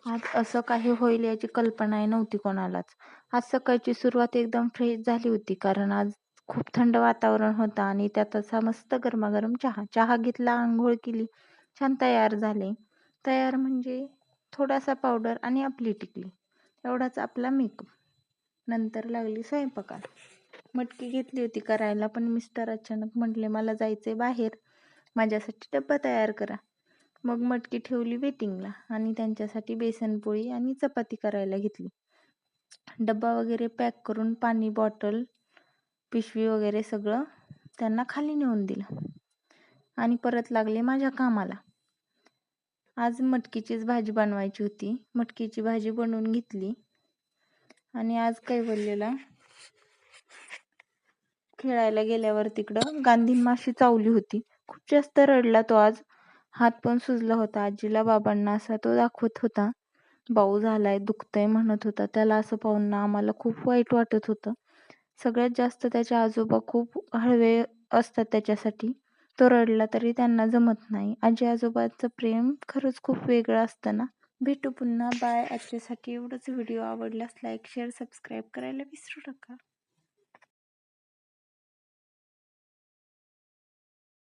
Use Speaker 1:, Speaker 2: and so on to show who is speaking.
Speaker 1: आज असं काही होईल याची कल्पनाही नव्हती कोणालाच. आज सकाळची सुरुवात एकदम फ्रेश झाली होती, कारण आज खूप थंड वातावरण होतं आणि त्यात असा मस्त गरमागरम चहा. चहा घेतला, अंघोळ केली, छान तयार झाले. तयार म्हणजे थोडासा पावडर आणि आपली टिकली, एवढाच आपला मेकअप. नंतर लागली स्वयंपाकाला. मटकी घेतली होती करायला, पण मिस्टर अचानक म्हटले, मला जायचंय बाहेर, माझ्यासाठी डब्बा तयार करा. मग मटकी ठेवली वेटिंगला आणि त्यांच्यासाठी बेसन पोळी आणि चपाती करायला घेतली. डब्बा वगैरे पॅक करून पाणी बॉटल, पिशवी वगैरे सगळं त्यांना खाली नेऊन दिलं आणि परत लागले माझ्या कामाला. आज मटकीचीच भाजी बनवायची होती. मटकीची भाजी बनवून घेतली आणि आज कैवल्यला खेळायला गेल्यावर तिकडं गांधीन माशी चावली होती. खूप जास्त रडला तो आज. हात पण सुजला होता. आजीला बाबांना असा तो दाखवत होता. बाऊ झालाय, दुखतंय म्हणत होता. त्याला असं पाहून ना आम्हाला खूप वाईट वाटत होतं. सगळ्यात जास्त त्याचे आजोबा खूप हळवे असतात त्याच्यासाठी. तो रडला तरी त्यांना जमत नाही. आजी आजोबांचं प्रेम खरंच खूप वेगळं असतं ना. भेटू पुन्हा. बाय. आजच्यासाठी एवढंच. व्हिडिओ आवडल्यास लाईक, शेअर, सबस्क्राईब करायला विसरू नका.